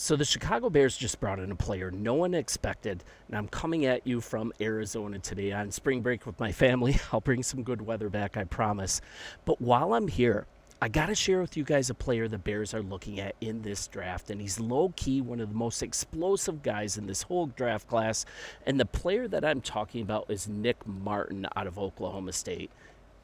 So the Chicago Bears just brought in a player no one expected, and I'm coming at you from Arizona today on spring break with my family. I'll bring some good weather back, I promise. But while I'm here, I got to share with you guys a player the Bears are looking at in this draft, and he's low-key one of the most explosive guys in this whole draft class. And the player that I'm talking about is Nick Martin out of Oklahoma State.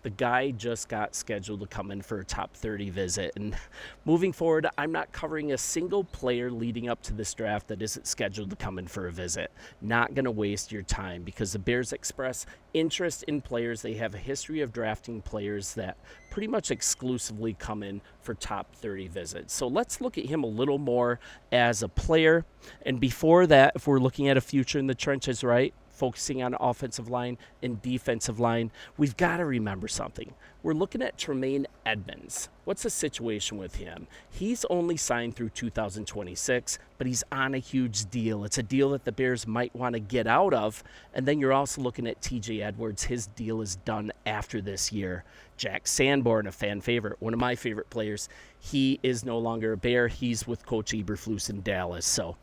The guy just got scheduled to come in for a top 30 visit. And moving forward, I'm not covering a single player leading up to this draft that isn't scheduled to come in for a visit. Not going to waste your time because the Bears express interest in players. They have a history of drafting players that pretty much exclusively come in for top 30 visits. So let's look at him a little more as a player. And before that, if we're looking at a future in the trenches, right? Focusing on offensive line and defensive line, we've got to remember something. We're looking at Tremaine Edmonds. What's the situation with him? He's only signed through 2026, but he's on a huge deal. It's a deal that the Bears might want to get out of. And then you're also looking at TJ Edwards. His deal is done after this year. Jack Sanborn, a fan favorite, one of my favorite players, he is no longer a Bear. He's with Coach Eberflus in Dallas. So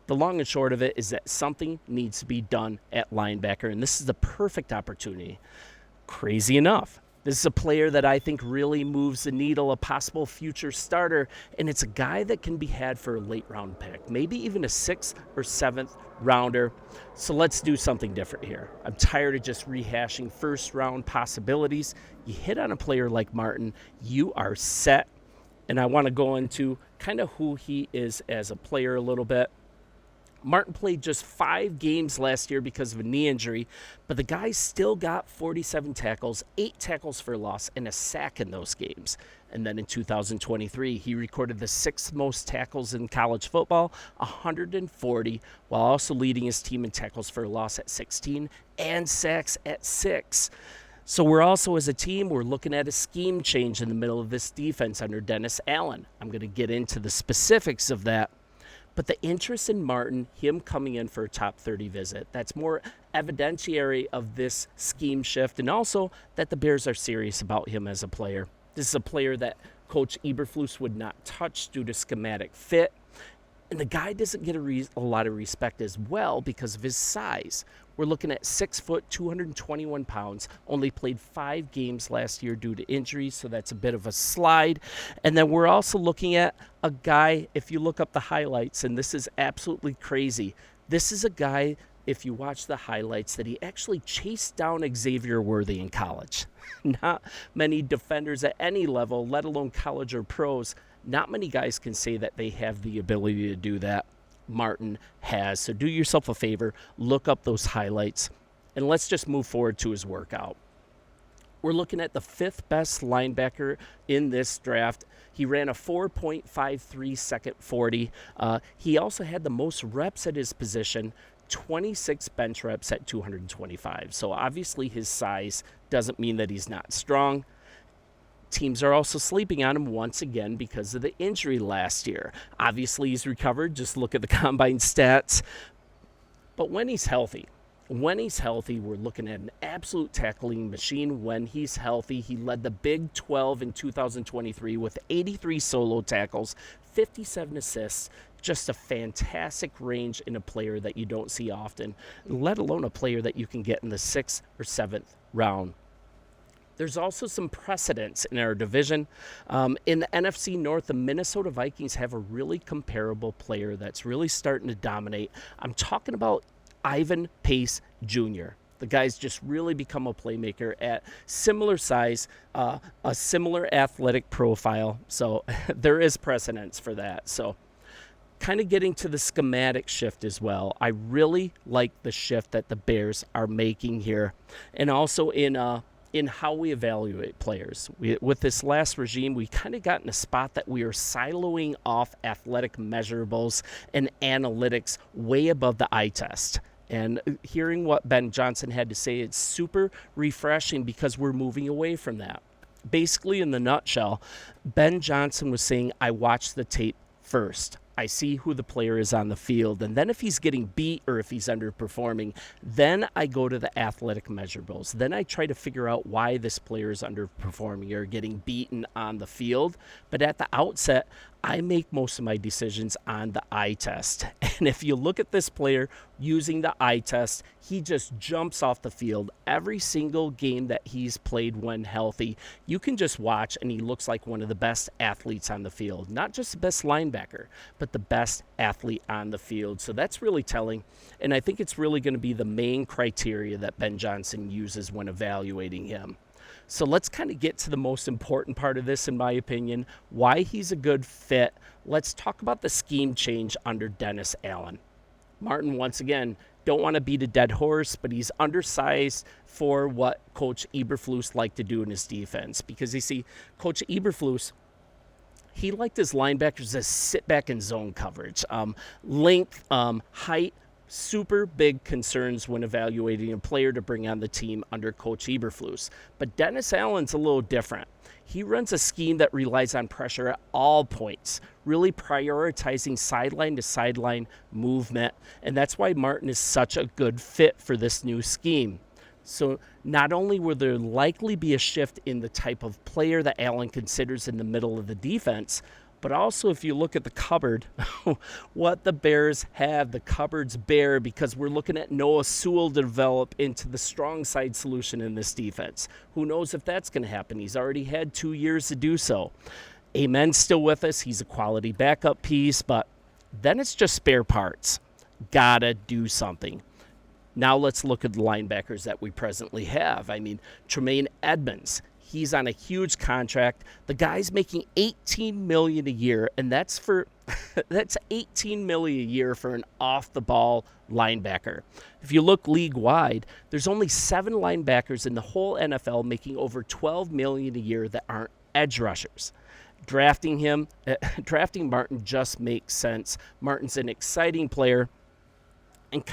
the long and short of it is that something needs to be done at linebacker, and this is the perfect opportunity. Crazy enough, this is a player that I think really moves the needle, a possible future starter, and it's a guy that can be had for a late-round pick, maybe even a 6th or 7th rounder. So let's do something different here. I'm tired of just rehashing first-round possibilities. You hit on a player like Martin, you are set, and I want to go into kind of who he is as a player a little bit. Martin played just 5 games last year because of a knee injury, but the guy still got 47 tackles, 8 tackles for loss, and a sack in those games. And then in 2023, he recorded the 6th most tackles in college football, 140, while also leading his team in tackles for loss at 16 and sacks at 6. So we're also, as a team, we're looking at a scheme change in the middle of this defense under Dennis Allen. I'm going to get into the specifics of that. But the interest in Martin, him coming in for a top 30 visit, that's more evidentiary of this scheme shift, and also that the Bears are serious about him as a player. This is a player that Coach Eberflus would not touch due to schematic fit. And the guy doesn't get a lot of respect as well because of his size. We're looking at 6 foot, 221 pounds, only played 5 games last year due to injuries, so that's a bit of a slide. And then we're also looking at a guy, if you look up the highlights, and this is absolutely crazy. This is a guy, if you watch the highlights, that he actually chased down Xavier Worthy in college. Not many defenders at any level, let alone college or pros, not many guys can say that they have the ability to do that. Martin has. So do yourself a favor, look up those highlights, and let's just move forward to his workout. We're looking at the 5th best linebacker in this draft. He ran a 4.53 second 40. He also had the most reps at his position, 26 bench reps at 225. So obviously his size doesn't mean that he's not strong. Teams are also sleeping on him once again because of the injury last year. Obviously, he's recovered. Just look at the combine stats. But when he's healthy, we're looking at an absolute tackling machine. When he's healthy, he led the Big 12 in 2023 with 83 solo tackles, 57 assists. Just a fantastic range in a player that you don't see often, let alone a player that you can get in the 6th or 7th round. There's also some precedents in our division. In the NFC North, the Minnesota Vikings have a really comparable player that's really starting to dominate. I'm talking about Ivan Pace Jr. The guy's just really become a playmaker at similar size, a similar athletic profile. So there is precedence for that. So kind of getting to the schematic shift as well. I really like the shift that the Bears are making here. And also in how we evaluate players. With this last regime, we kind of got in a spot that we are siloing off athletic measurables and analytics way above the eye test. And hearing what Ben Johnson had to say, it's super refreshing because we're moving away from that. Basically, in the nutshell, Ben Johnson was saying, I watch the tape first. I see who the player is on the field, and then if he's getting beat or if he's underperforming, then I go to the athletic measurables. Then I try to figure out why this player is underperforming or getting beaten on the field. But at the outset, I make most of my decisions on the eye test. And if you look at this player using the eye test, he just jumps off the field every single game that he's played when healthy. You can just watch, and he looks like one of the best athletes on the field. Not just the best linebacker, but the best athlete on the field. So that's really telling. And I think it's really going to be the main criteria that Ben Johnson uses when evaluating him. So let's kind of get to the most important part of this, in my opinion, why he's a good fit. Let's talk about the scheme change under Dennis Allen. Martin, once again, don't want to beat a dead horse, but he's undersized for what Coach Eberflus liked to do in his defense. Because you see, Coach Eberflus, he liked his linebackers to sit back in zone coverage. Length, height, super big concerns when evaluating a player to bring on the team under Coach Eberflus. But Dennis Allen's a little different. He runs a scheme that relies on pressure at all points, really prioritizing sideline to sideline movement. And that's why Martin is such a good fit for this new scheme. So not only will there likely be a shift in the type of player that Allen considers in the middle of the defense, but also, if you look at the cupboard, what the Bears have, the cupboard's bare because we're looking at Noah Sewell develop into the strong side solution in this defense. Who knows if that's going to happen? He's already had 2 years to do so. Amen's still with us. He's a quality backup piece, but then it's just spare parts. Gotta do something. Now let's look at the linebackers that we presently have. I mean, Tremaine Edmonds. He's on a huge contract. The guy's making $18 million a year, and that's $18 million a year for an off-the-ball linebacker. If you look league-wide, there's only 7 linebackers in the whole NFL making over $12 million a year that aren't edge rushers. Drafting Martin just makes sense. Martin's an exciting player, and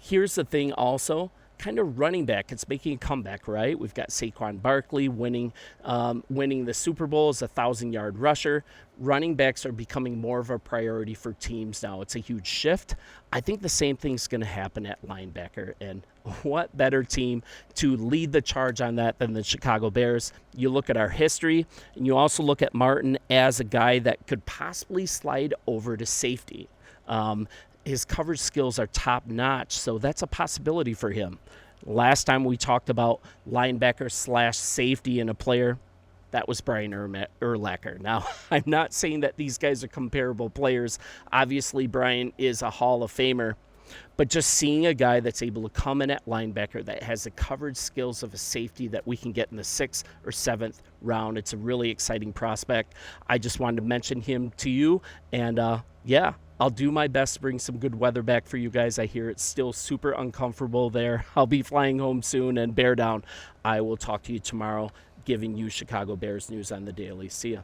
here's the thing also. Kind of running back, it's making a comeback, right? We've got Saquon Barkley winning the Super Bowl as a 1,000-yard rusher. Running backs are becoming more of a priority for teams now. It's a huge shift. I think the same thing's going to happen at linebacker, and what better team to lead the charge on that than the Chicago Bears? You look at our history, and you also look at Martin as a guy that could possibly slide over to safety. His coverage skills are top-notch, so that's a possibility for him. Last time we talked about linebacker/safety in a player, that was Brian Urlacher. Now, I'm not saying that these guys are comparable players. Obviously, Brian is a Hall of Famer, but just seeing a guy that's able to come in at linebacker that has the coverage skills of a safety that we can get in the 6th or 7th round, it's a really exciting prospect. I just wanted to mention him to you, and I'll do my best to bring some good weather back for you guys. I hear it's still super uncomfortable there. I'll be flying home soon, and bear down. I will talk to you tomorrow, giving you Chicago Bears news on the daily. See ya.